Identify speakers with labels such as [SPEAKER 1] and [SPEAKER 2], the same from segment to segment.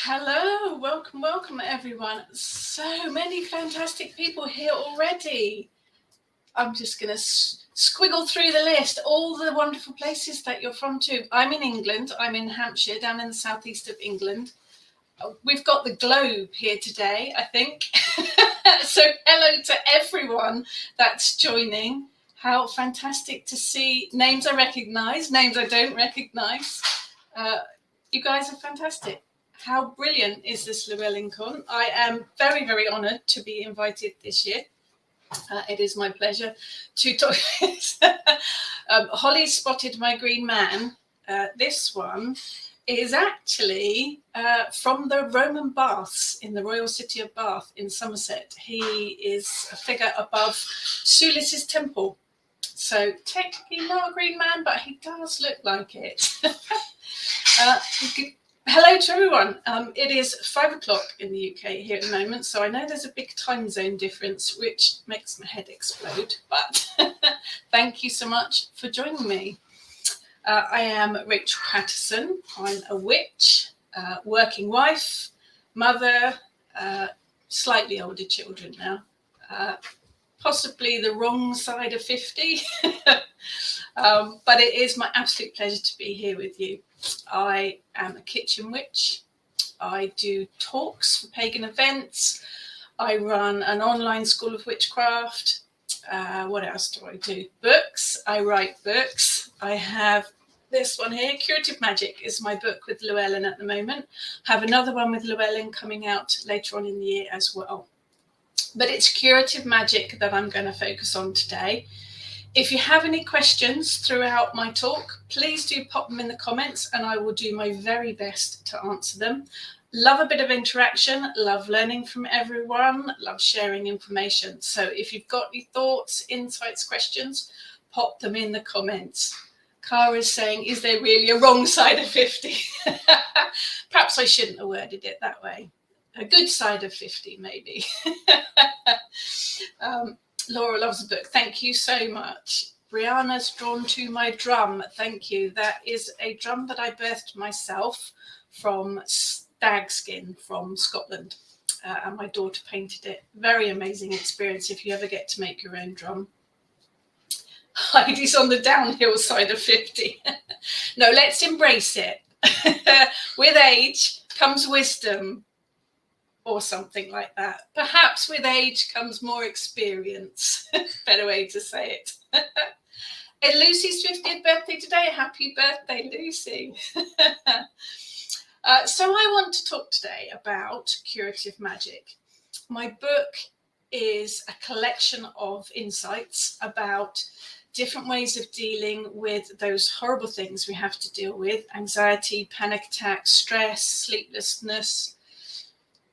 [SPEAKER 1] Hello, welcome everyone. So many fantastic people here already. I'm just going to squiggle through the list, all the wonderful places that you're from too. I'm in England, I'm in Hampshire, down in the southeast of England. We've got the globe here today, I think. So hello to everyone that's joining. How fantastic to see names I recognise, names I don't recognise. You guys are fantastic. How brilliant is this LlewellynCon? I am very, very honoured to be invited this year. It is my pleasure to talk. Holly spotted my green man. This one is actually from the Roman baths in the royal city of Bath in Somerset. He is a figure above Sulis's temple. So technically not a green man, but he does look like it. Hello to everyone. It is 5 o'clock in the UK here at the moment, so I know there's a big time zone difference, which makes my head explode, but thank you so much for joining me. I am Rachel Patterson. I'm a witch, working wife, mother, slightly older children now, possibly the wrong side of 50, but it is my absolute pleasure to be here with you. I am a kitchen witch. I do talks for pagan events. I run an online school of witchcraft. What else do I do? Books. I write books. I have this one here, Curative Magic, is my book with Llewellyn at the moment. I have another one with Llewellyn coming out later on in the year as well. But it's Curative Magic that I'm going to focus on today. If you have any questions throughout my talk, please do pop them in the comments and I will do my very best to answer them. Love a bit of interaction, love learning from everyone, love sharing information. So if you've got any thoughts, insights, questions, pop them in the comments. Cara is saying, is there really a wrong side of 50? Perhaps I shouldn't have worded it that way. A good side of 50, maybe. Laura loves the book. Thank you so much. Brianna's drawn to my drum. Thank you. That is a drum that I birthed myself from stag skin from Scotland. And my daughter painted it. Very amazing experience if you ever get to make your own drum. Heidi's on the downhill side of 50. No, let's embrace it. With age comes wisdom. Or something like that. Perhaps with age comes more experience. Better way to say it. And Lucy's 50th birthday today. Happy birthday, Lucy. So I want to talk today about curative magic. My book is a collection of insights about different ways of dealing with those horrible things we have to deal with: anxiety, panic attacks, stress, sleeplessness,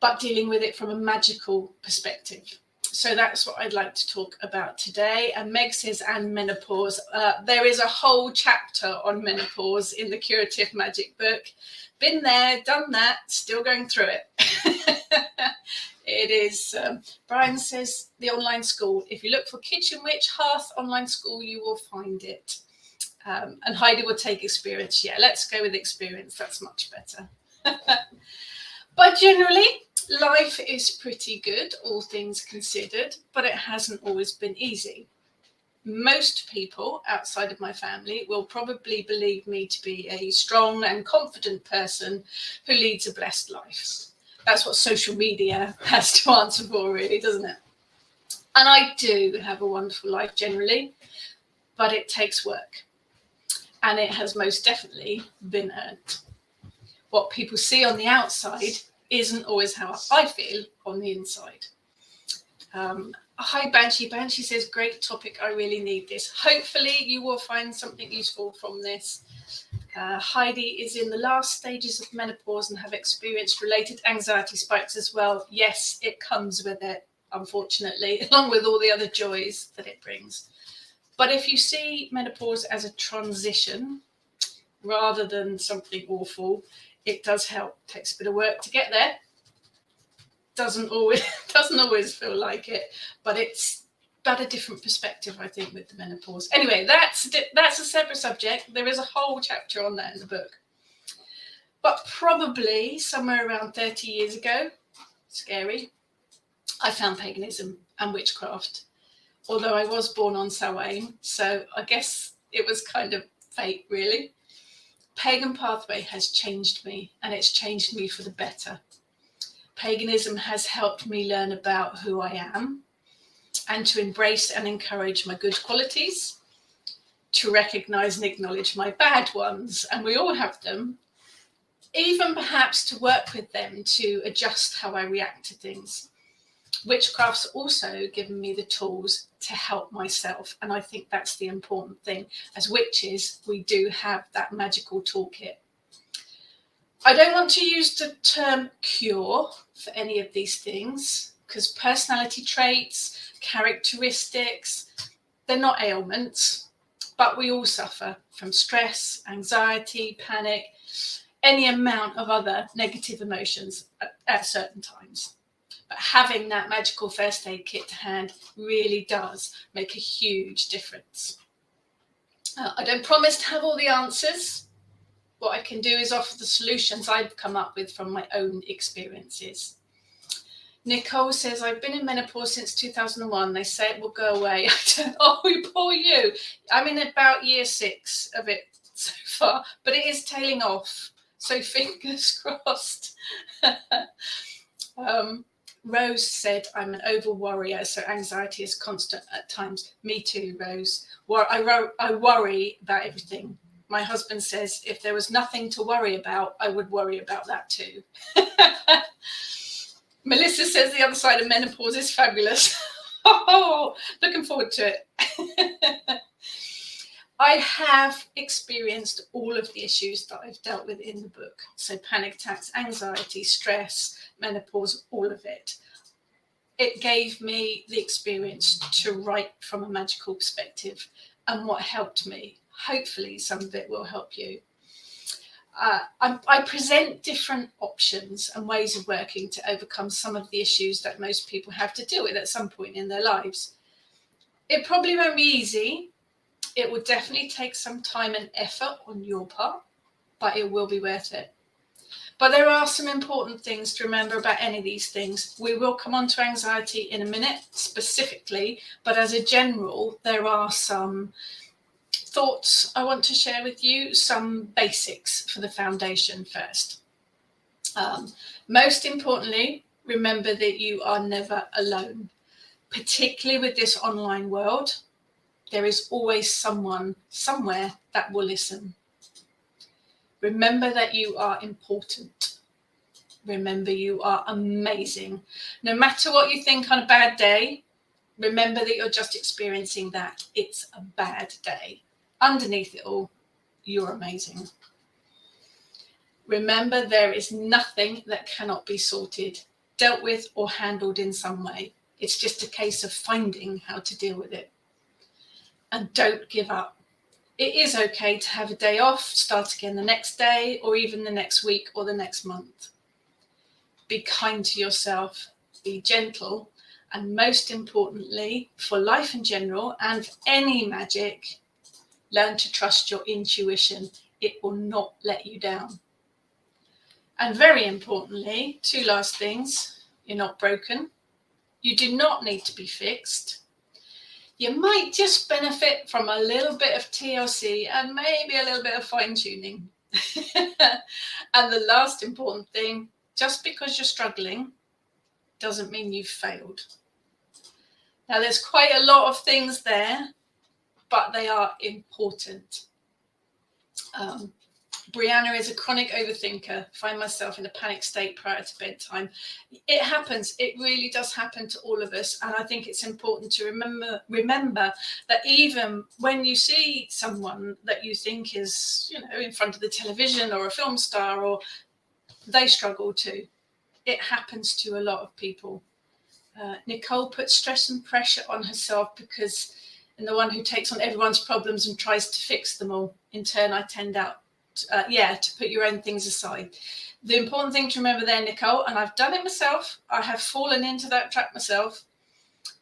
[SPEAKER 1] but dealing with it from a magical perspective. So that's what I'd like to talk about today. And Meg says, and menopause. There is a whole chapter on menopause in the Curative Magic book. Been there, done that, still going through it. It is, Brian says, the online school. If you look for Kitchen Witch Hearth online school, you will find it. And Heidi will take experience. Yeah, let's go with experience. That's much better. But generally, life is pretty good, all things considered, but it hasn't always been easy. Most people outside of my family will probably believe me to be a strong and confident person who leads a blessed life. That's what social media has to answer for, really, doesn't it? And I do have a wonderful life generally, but it takes work. And it has most definitely been earned. What people see on the outside isn't always how I feel on the inside. Hi, Banshee. Banshee says, great topic. I really need this. Hopefully you will find something useful from this. Heidi is in the last stages of menopause and have experienced related anxiety spikes as well. Yes, it comes with it, unfortunately, along with all the other joys that it brings. But if you see menopause as a transition rather than something awful, it does help. It takes a bit of work to get there. Doesn't always feel like it, but it's got a different perspective, I think, with the menopause. Anyway, that's a separate subject. There is a whole chapter on that in the book. But probably somewhere around 30 years ago, scary, I found paganism and witchcraft. Although I was born on Samhain, so I guess it was kind of fate, really. Pagan pathway has changed me, and it's changed me for the better. Paganism has helped me learn about who I am and to embrace and encourage my good qualities, to recognize and acknowledge my bad ones, and we all have them, even perhaps to work with them to adjust how I react to things. Witchcraft's also given me the tools to help myself, and I think that's the important thing. As witches, we do have that magical toolkit. I don't want to use the term cure for any of these things, because personality traits, characteristics, they're not ailments, but we all suffer from stress, anxiety, panic, any amount of other negative emotions at certain times. But having that magical first aid kit to hand really does make a huge difference. I don't promise to have all the answers. What I can do is offer the solutions I've come up with from my own experiences. Nicole says, I've been in menopause since 2001. They say it will go away. Oh, poor you. I'm in about year 6 of it so far, but it is tailing off. So fingers crossed. Rose said, I'm an over worrier, so anxiety is constant at times. Me too, Rose. I worry about everything. My husband says if there was nothing to worry about, I would worry about that too. Melissa says the other side of menopause is fabulous. Oh, looking forward to it. I have experienced all of the issues that I've dealt with in the book. So panic attacks, anxiety, stress, menopause, all of it. It gave me the experience to write from a magical perspective, and what helped me. Hopefully some of it will help you. I present different options and ways of working to overcome some of the issues that most people have to deal with at some point in their lives. It probably won't be easy. It will definitely take some time and effort on your part, but it will be worth it. But there are some important things to remember about any of these things. We will come on to anxiety in a minute specifically, but as a general, there are some thoughts I want to share with you, some basics for the foundation first. Most importantly, remember that you are never alone, particularly with this online world. There is always someone somewhere that will listen. Remember that you are important. Remember you are amazing. No matter what you think on a bad day, remember that you're just experiencing that. It's a bad day. Underneath it all, you're amazing. Remember there is nothing that cannot be sorted, dealt with, or handled in some way. It's just a case of finding how to deal with it. And don't give up. It is okay to have a day off, start again the next day, or even the next week or the next month. Be kind to yourself, be gentle, and most importantly, for life in general and for any magic, learn to trust your intuition. It will not let you down. And very importantly, 2 last things. You're not broken. You do not need to be fixed. You might just benefit from a little bit of TLC and maybe a little bit of fine-tuning. And the last important thing, just because you're struggling doesn't mean you've failed. Now, there's quite a lot of things there, but they are important. Brianna is a chronic overthinker. Find myself in a panic state prior to bedtime. It happens. It really does happen to all of us. And I think it's important to remember that even when you see someone that you think is, in front of the television or a film star, or they struggle too. It happens to a lot of people. Nicole puts stress and pressure on herself because I'm the one who takes on everyone's problems and tries to fix them all. In turn, I tend out to put your own things aside. The important thing to remember there, Nicole, and I've done it myself, I have fallen into that trap myself.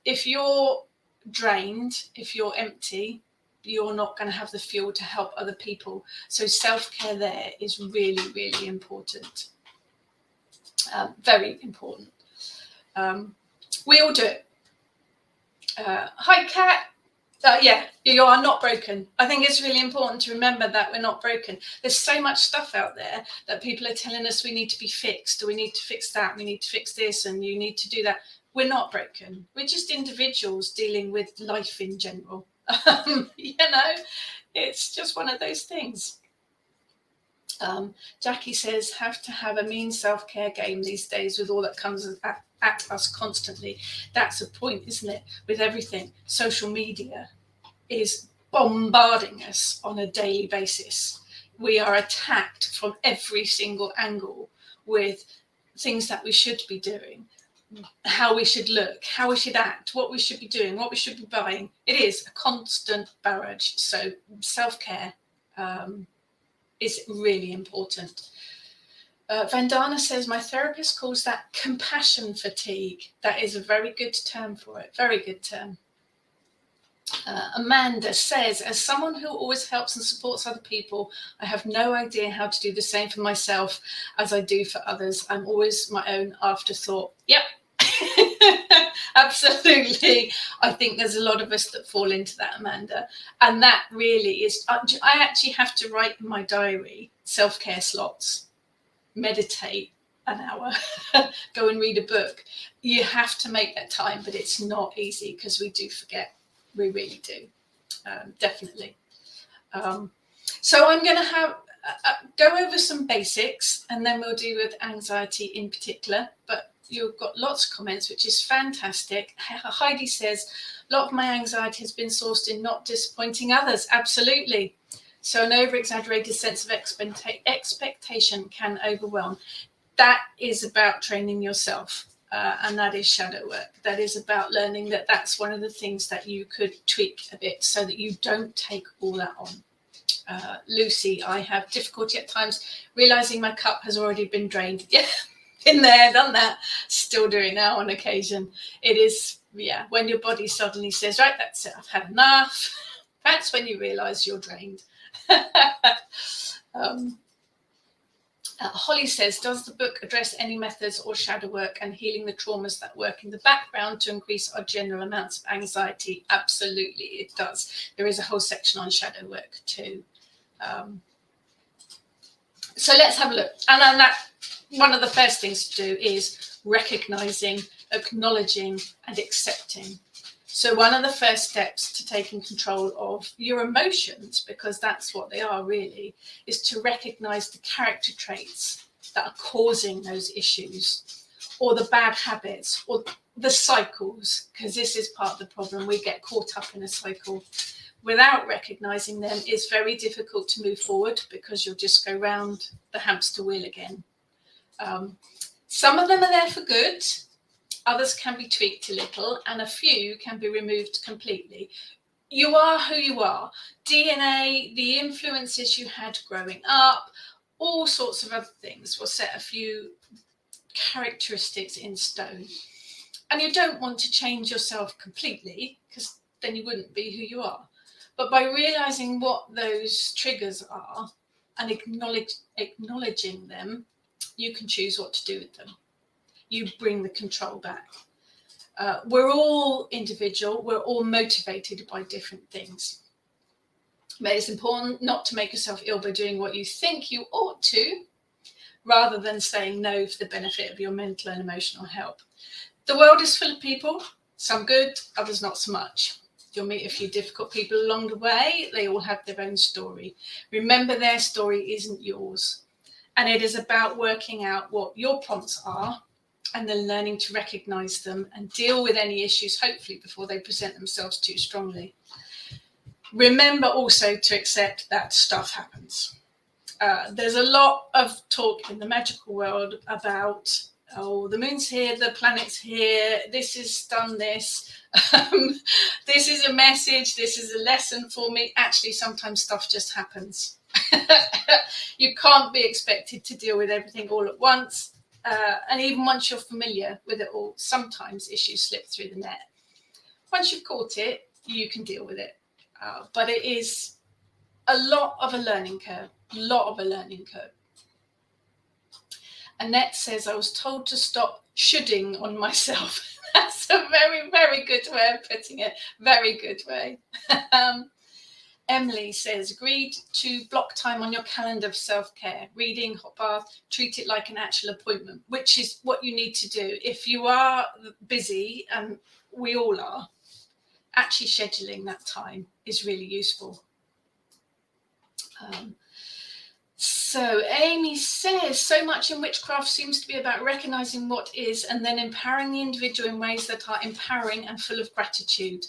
[SPEAKER 1] If you're drained, if you're empty, you're not going to have the fuel to help other people. So self-care there is really, really important. Very important. We all do it. Hi, Kat. Yeah, you are not broken. I think it's really important to remember that we're not broken. There's so much stuff out there that people are telling us we need to be fixed, or we need to fix that, we need to fix this, and you need to do that. We're not broken. We're just individuals dealing with life in general. You know, it's just one of those things. Jackie says, have to have a mean self-care game these days with all that comes at us constantly. That's a point, isn't it? With everything. Social media is bombarding us on a daily basis. We are attacked from every single angle with things that we should be doing, how we should look, how we should act, what we should be doing, what we should be buying. It is a constant barrage. So self-care is really important. Vandana says, my therapist calls that compassion fatigue. That is a very good term for it. Very good term. Amanda says, as someone who always helps and supports other people, I have no idea how to do the same for myself as I do for others. I'm always my own afterthought. Yep. Absolutely. I think there's a lot of us that fall into that, Amanda. And that really is, I actually have to write in my diary self-care slots, meditate an hour, go and read a book. You have to make that time, but it's not easy because we do forget. We really do. Definitely. So I'm going to have go over some basics, and then we'll deal with anxiety in particular. But you've got lots of comments, which is fantastic. Heidi says, a lot of my anxiety has been sourced in not disappointing others. Absolutely. So an over-exaggerated sense of expectation can overwhelm. That is about training yourself. And that is shadow work. That is about learning that that's one of the things that you could tweak a bit so that you don't take all that on. Lucy, I have difficulty at times realizing my cup has already been drained. Yeah, been there, done that, still doing now on occasion. It is, yeah, when your body suddenly says, right, that's it, I've had enough. That's when you realize you're drained. Holly says, does the book address any methods or shadow work and healing the traumas that work in the background to increase our general amounts of anxiety? Absolutely, it does. There is a whole section on shadow work too. So let's have a look. And then that one of the first things to do is recognizing, acknowledging, and accepting. So one of the first steps to taking control of your emotions, because that's what they are really, is to recognize the character traits that are causing those issues, or the bad habits, or the cycles, because this is part of the problem. We get caught up in a cycle. Without recognizing them, it's very difficult to move forward because you'll just go round the hamster wheel again. Some of them are there for good. Others can be tweaked a little, and a few can be removed completely. You are who you are. DNA, the influences you had growing up, all sorts of other things will set a few characteristics in stone. And you don't want to change yourself completely, because then you wouldn't be who you are. But by realizing what those triggers are and acknowledging them, you can choose what to do with them. You bring the control back. We're all individual. We're all motivated by different things. But it's important not to make yourself ill by doing what you think you ought to, rather than saying no for the benefit of your mental and emotional health. The world is full of people, some good, others not so much. You'll meet a few difficult people along the way. They all have their own story. Remember, their story isn't yours. And it is about working out what your prompts are, and then learning to recognize them and deal with any issues, hopefully, before they present themselves too strongly. Remember also to accept that stuff happens. There's a lot of talk in the magical world about, oh, the moon's here, the planet's here, this is done this, this is a message, this is a lesson for me. Actually, sometimes stuff just happens. You can't be expected to deal with everything all at once. And even once you're familiar with it all, sometimes issues slip through the net. Once you've caught it, you can deal with it. but it is a lot of a learning curve. Annette says, I was told to stop shoulding on myself. That's a very, very good way of putting it. Very good way. Emily says, agreed to block time on your calendar for self-care, reading, hot bath, treat it like an actual appointment, which is what you need to do. If you are busy, and we all are, actually scheduling that time is really useful. So Amy says, so much in witchcraft seems to be about recognizing what is and then empowering the individual in ways that are empowering and full of gratitude.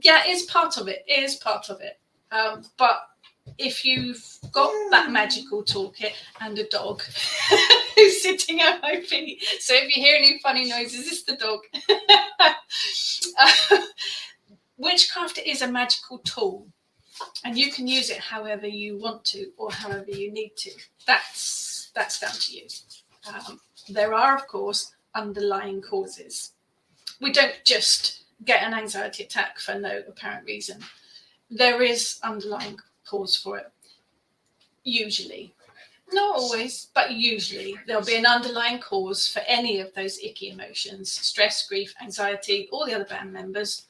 [SPEAKER 1] Yeah, it is part of it. But if you've got that magical toolkit and a dog who's sitting at my feet, so if you hear any funny noises, it's the dog. Witchcraft is a magical tool, and you can use it however you want to or however you need to. That's down to you. There are, of course, underlying causes. We don't just get an anxiety attack for no apparent reason. There is underlying cause for it. Usually. Not always, but usually there'll be an underlying cause for any of those icky emotions: stress, grief, anxiety, all the other band members.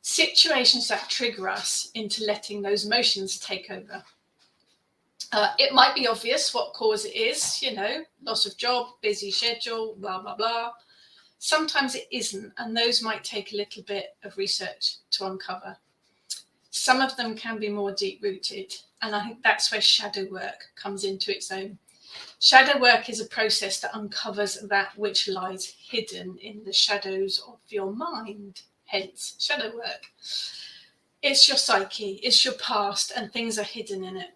[SPEAKER 1] Situations that trigger us into letting those emotions take over. It might be obvious what cause it is, loss of job, busy schedule, blah, blah, blah. Sometimes it isn't, and those might take a little bit of research to uncover. Some of them can be more deep-rooted, and I think that's where shadow work comes into its own. Shadow work is a process that uncovers that which lies hidden in the shadows of your mind, hence shadow work. It's your psyche, it's your past, and things are hidden in it.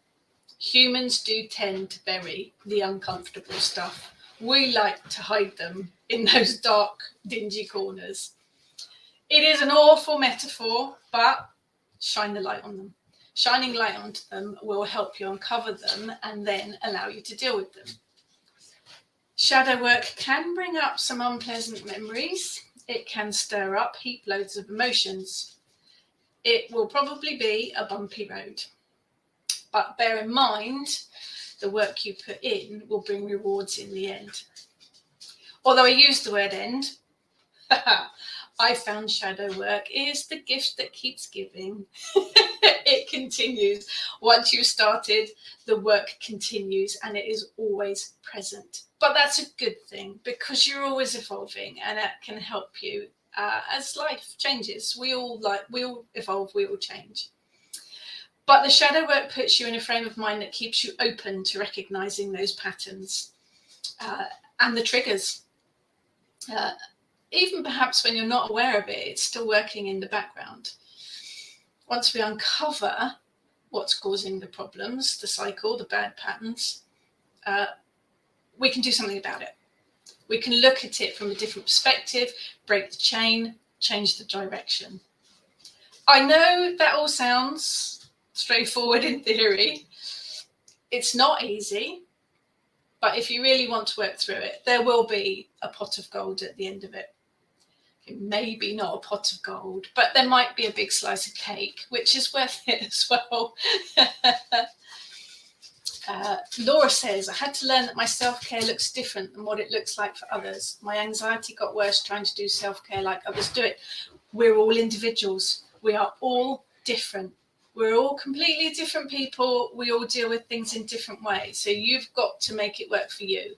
[SPEAKER 1] Humans do tend to bury the uncomfortable stuff. We like to hide them in those dark, dingy corners. It is an awful metaphor, but shine the light on them. Shining light onto them will help you uncover them and then allow you to deal with them. Shadow work can bring up some unpleasant memories. It can stir up heap loads of emotions. It will probably be a bumpy road. But bear in mind, the work you put in will bring rewards in the end. Although I use the word end, I found shadow work is the gift that keeps giving. It continues. Once you've started, the work continues and it is always present. But that's a good thing because you're always evolving, and that can help you as life changes. We all evolve, we all change. But the shadow work puts you in a frame of mind that keeps you open to recognizing those patterns and the triggers. Even perhaps when you're not aware of it, it's still working in the background. Once we uncover what's causing the problems, the cycle, the bad patterns, we can do something about it. We can look at it from a different perspective, break the chain, change the direction. I know that all sounds straightforward in theory. It's not easy, but if you really want to work through it, there will be a pot of gold at the end of it. Maybe not a pot of gold, but there might be a big slice of cake, which is worth it as well. Laura says, I had to learn that my self-care looks different than what it looks like for others. My anxiety got worse trying to do self-care like others do it. We're all individuals. We are all different. We're all completely different people. We all deal with things in different ways. So you've got to make it work for you.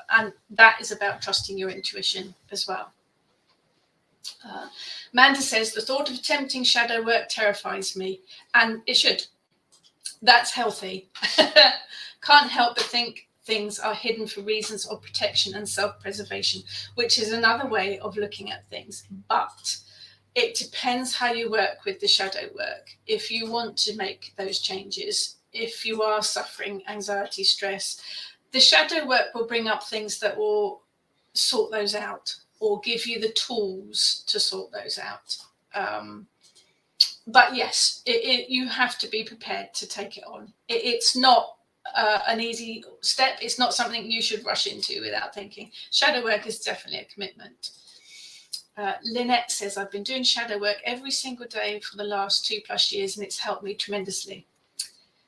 [SPEAKER 1] And that is about trusting your intuition as well. Amanda says, the thought of attempting shadow work terrifies me. And it should. That's healthy. Can't help but think things are hidden for reasons of protection and self-preservation, which is another way of looking at things. But it depends how you work with the shadow work. If you want to make those changes, if you are suffering anxiety, stress, the shadow work will bring up things that will sort those out or give you the tools to sort those out. But yes, you have to be prepared to take it on. It's not an easy step. It's not something you should rush into without thinking. Shadow work is definitely a commitment. Lynette says, I've been doing shadow work every single day for the last 2+ years, and it's helped me tremendously.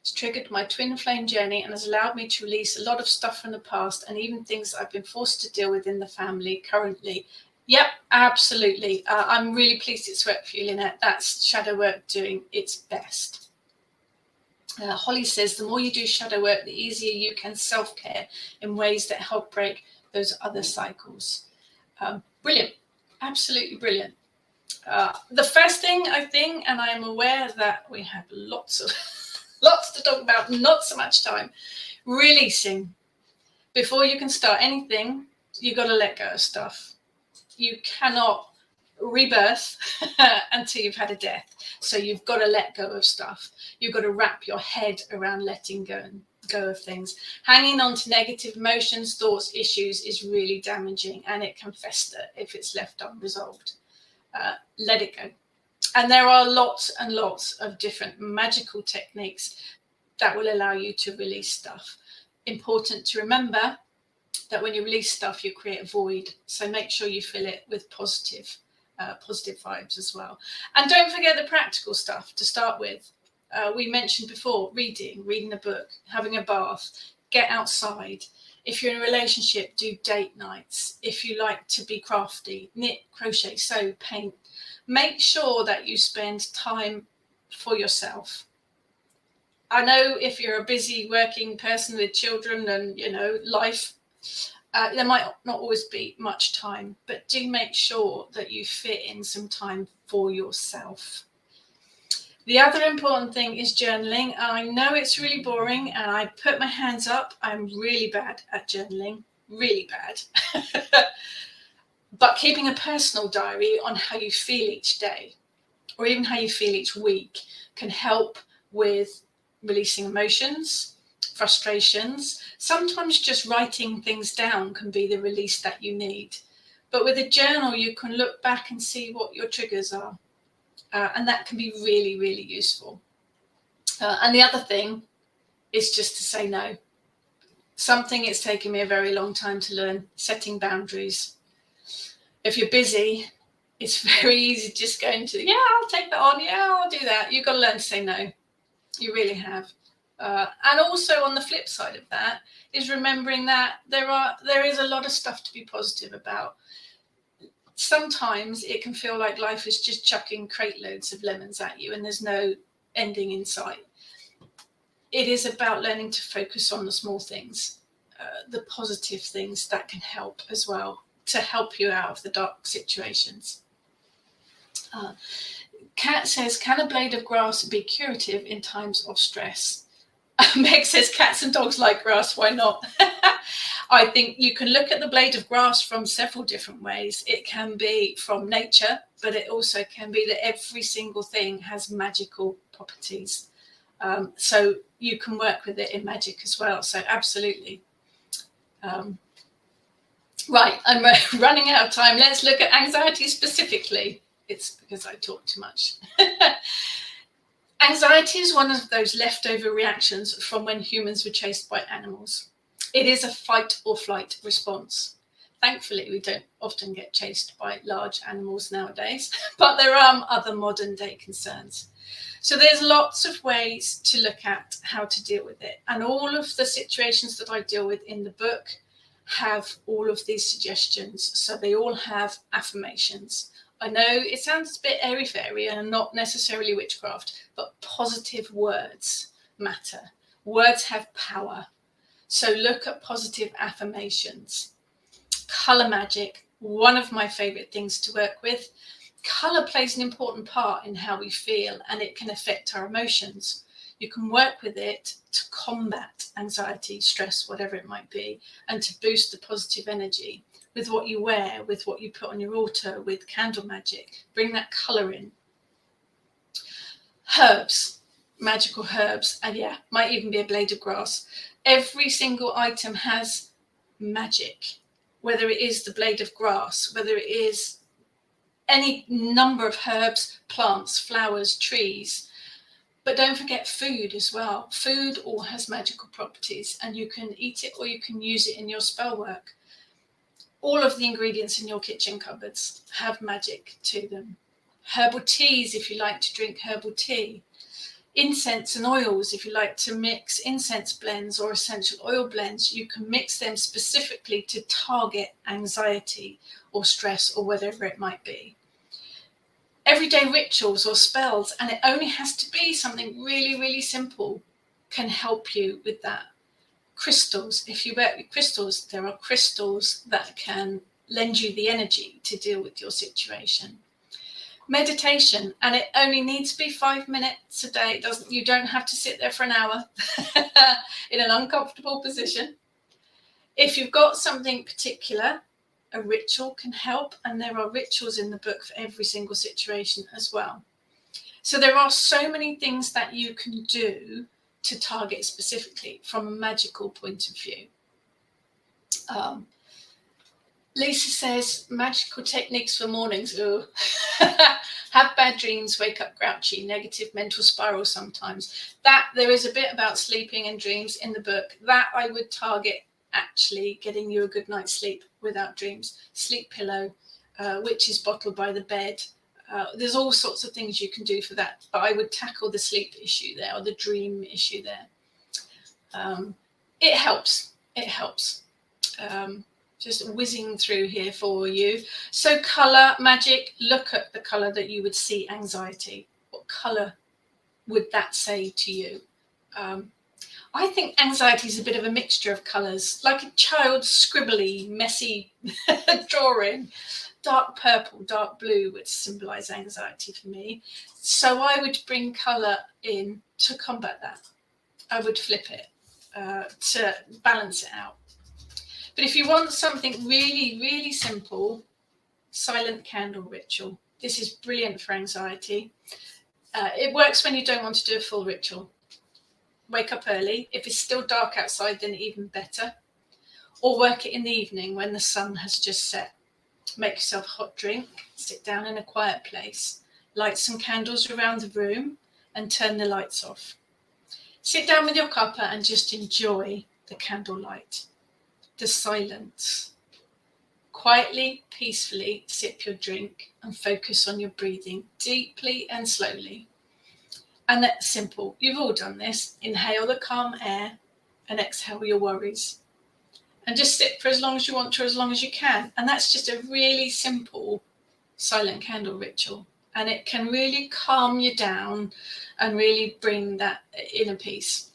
[SPEAKER 1] It's triggered my twin flame journey and has allowed me to release a lot of stuff from the past and even things I've been forced to deal with in the family currently. Yep, absolutely. I'm really pleased it's worked for you, Lynette. That's shadow work doing its best. Holly says, the more you do shadow work, the easier you can self-care in ways that help break those other cycles. Brilliant. Absolutely brilliant. The first thing I think, and I am aware that we have lots to talk about, not so much time, releasing. Before you can start anything, you've got to let go of stuff. You cannot rebirth until you've had a death. So you've got to let go of stuff. You've got to wrap your head around letting go of things. Hanging on to negative emotions, thoughts, issues is really damaging, and it can fester if it's left unresolved. Let it go. And there are lots and lots of different magical techniques that will allow you to release stuff. Important to remember that when you release stuff, you create a void. So make sure you fill it with positive vibes as well. And don't forget the practical stuff to start with. We mentioned before, reading a book, having a bath, get outside. If you're in a relationship, do date nights. If you like to be crafty, knit, crochet, sew, paint. Make sure that you spend time for yourself. I know if you're a busy working person with children and, life, there might not always be much time, but do make sure that you fit in some time for yourself. The other important thing is journaling. I know it's really boring, and I put my hands up. I'm really bad at journaling, really bad. But keeping a personal diary on how you feel each day, or even how you feel each week, can help with releasing emotions, frustrations. Sometimes just writing things down can be the release that you need. But with a journal, you can look back and see what your triggers are. And that can be really, really useful. And the other thing is just to say no. Something it's taken me a very long time to learn, setting boundaries. If you're busy, it's very easy just going to, I'll take that on, I'll do that. You've got to learn to say no. You really have. And also on the flip side of that is remembering that there is a lot of stuff to be positive about. Sometimes it can feel like life is just chucking crate loads of lemons at you and there's no ending in sight. It is about learning to focus on the small things, the positive things that can help as well, to help you out of the dark situations. Kat says, can a blade of grass be curative in times of stress? Meg says, cats and dogs like grass, why not? I think you can look at the blade of grass from several different ways. It can be from nature, but it also can be that every single thing has magical properties. So you can work with it in magic as well. So absolutely. Right, I'm running out of time. Let's look at anxiety specifically. It's because I talk too much. Anxiety is one of those leftover reactions from when humans were chased by animals. It is a fight or flight response. Thankfully, we don't often get chased by large animals nowadays, but there are other modern day concerns. So there's lots of ways to look at how to deal with it. And all of the situations that I deal with in the book have all of these suggestions. So they all have affirmations. I know it sounds a bit airy-fairy and not necessarily witchcraft, but positive words matter. Words have power. So look at positive affirmations. Color magic, one of my favorite things to work with. Color plays an important part in how we feel, and it can affect our emotions. You can work with it to combat anxiety, stress, whatever it might be, and to boost the positive energy with what you wear, with what you put on your altar, with candle magic. Bring that color in. Herbs, magical herbs, and might even be a blade of grass. Every single item has magic, whether it is the blade of grass, whether it is any number of herbs, plants, flowers, trees. But don't forget food as well. Food all has magical properties, and you can eat it or you can use it in your spell work. All of the ingredients in your kitchen cupboards have magic to them. Herbal teas, if you like to drink herbal tea. Incense and oils, if you like to mix incense blends or essential oil blends, you can mix them specifically to target anxiety or stress or whatever it might be. Everyday rituals or spells, and it only has to be something really, really simple, can help you with that. Crystals, if you work with crystals, there are crystals that can lend you the energy to deal with your situation. Meditation, and it only needs to be 5 minutes a day. You don't have to sit there for an hour in an uncomfortable position. If you've got something particular, a ritual can help, and there are rituals in the book for every single situation as well. So there are so many things that you can do to target specifically from a magical point of view. Lisa says, magical techniques for mornings. Ooh. Have bad dreams, wake up grouchy, negative mental spiral sometimes. That there is a bit about sleeping and dreams in the book. That I would target actually getting you a good night's sleep without dreams. Sleep pillow, witch's bottle by the bed. There's all sorts of things you can do for that. But I would tackle the sleep issue there or the dream issue there. It helps. It helps. Just whizzing through here for you. So colour magic, look at the colour that you would see anxiety. What colour would that say to you? I think anxiety is a bit of a mixture of colours, like a child's scribbly, messy drawing. Dark purple, dark blue would symbolise anxiety for me. So I would bring colour in to combat that. I would flip it to balance it out. But if you want something really, really simple, silent candle ritual. This is brilliant for anxiety. It works when you don't want to do a full ritual. Wake up early. If it's still dark outside, then even better. Or work it in the evening when the sun has just set. Make yourself a hot drink, sit down in a quiet place, light some candles around the room and turn the lights off. Sit down with your cuppa and just enjoy the candlelight. The silence. Quietly, peacefully sip your drink and focus on your breathing deeply and slowly. And that's simple. You've all done this. Inhale the calm air and exhale your worries. And just sit for as long as you want to, as long as you can. And that's just a really simple silent candle ritual. And it can really calm you down and really bring that inner peace.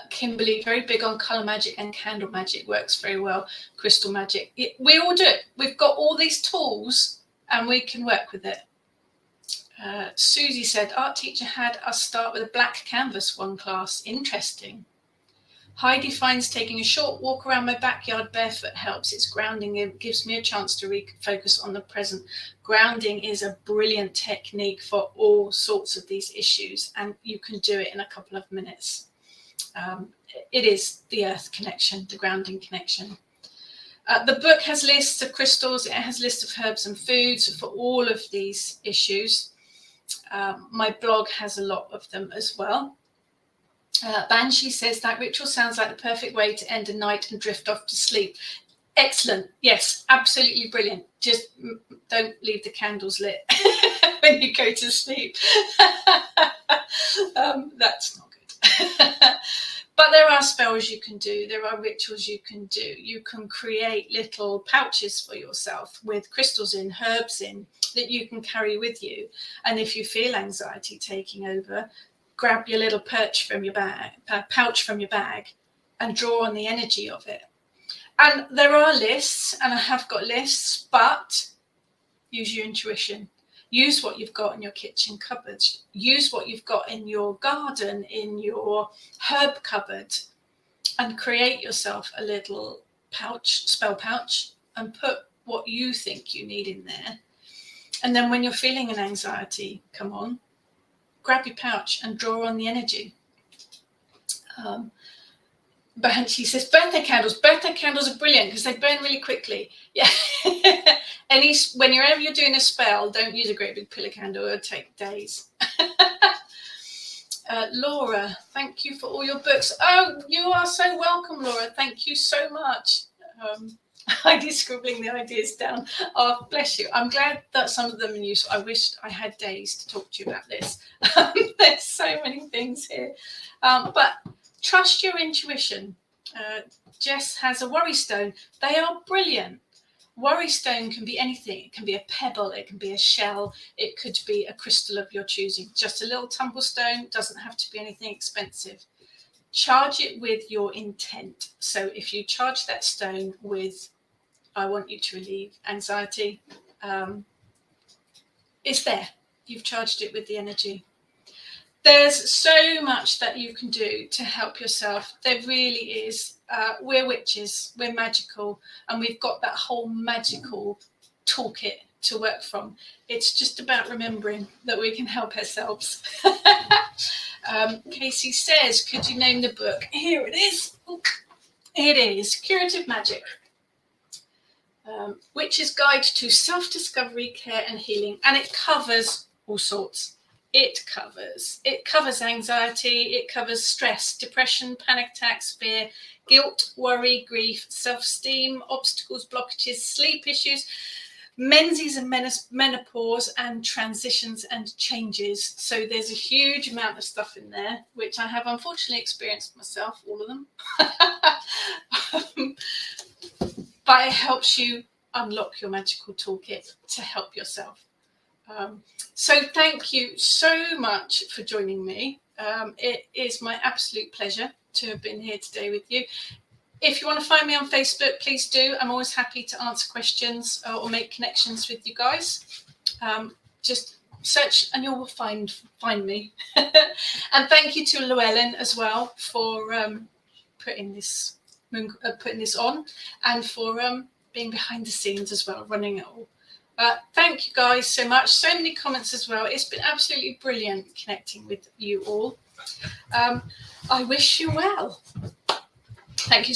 [SPEAKER 1] Kimberly, very big on colour magic and candle magic, works very well. Crystal magic. We all do it. We've got all these tools and we can work with it. Susie said, art teacher had us start with a black canvas one class. Interesting. Heidi finds taking a short walk around my backyard barefoot helps. It's grounding. It gives me a chance to refocus on the present. Grounding is a brilliant technique for all sorts of these issues, and you can do it in a couple of minutes. It is the earth connection, the grounding connection. The book has lists of crystals. It has lists of herbs and foods for all of these issues. My blog has a lot of them as well. Banshee says that ritual sounds like the perfect way to end a night and drift off to sleep. Excellent. Yes, absolutely brilliant. Just don't leave the candles lit when you go to sleep. That's not good. But there are spells you can do. There are rituals you can do. You can create little pouches for yourself with crystals in, herbs in, that you can carry with you. And if you feel anxiety taking over, grab your little pouch from your bag and draw on the energy of it. And there are lists, and I have got lists, but use your intuition. Use what you've got in your kitchen cupboards. Use what you've got in your garden, in your herb cupboard, and create yourself a little pouch, spell pouch, and put what you think you need in there. And then when you're feeling an anxiety come on, grab your pouch and draw on the energy. Banshee says birthday candles are brilliant because they burn really quickly. Yeah. Whenever you're doing a spell, don't use a great big pillar candle. It'll take days. Laura, thank you for all your books. Oh, you are so welcome, Laura. Thank you so much. Heidi's scribbling the ideas down. Oh, bless you. I'm glad that some of them are useful. I wish I had days to talk to you about this. There's so many things here. But trust your intuition. Jess has a worry stone. They are brilliant. Worry stone can be anything. It can be a pebble, it can be a shell, it could be a crystal of your choosing. Just a little tumble stone, doesn't have to be anything expensive. Charge it with your intent. So if you charge that stone with, I want you to relieve anxiety, it's there. You've charged it with the energy. There's so much that you can do to help yourself. There really is. We're witches, we're magical, and we've got that whole magical toolkit to work from. It's just about remembering that we can help ourselves. Casey says, could you name the book? Here it is. It is Curative Magic. Witch's Guide to Self-Discovery, Care and Healing. And it covers all sorts. It covers anxiety, it covers stress, depression, panic attacks, fear, guilt, worry, grief, self-esteem, obstacles, blockages, sleep issues, Menses and menopause, and transitions and changes. So there's a huge amount of stuff in there, which I have unfortunately experienced myself, all of them. But it helps you unlock your magical toolkit to help yourself. So thank you so much for joining me. It is my absolute pleasure to have been here today with you. If you want to find me on Facebook, please do. I'm always happy to answer questions or make connections with you guys. Just search and you'll find me. And thank you to Llewellyn as well for putting this on, and for being behind the scenes as well, running it all. Thank you guys so much. So many comments as well. It's been absolutely brilliant connecting with you all. I wish you well. Thank you so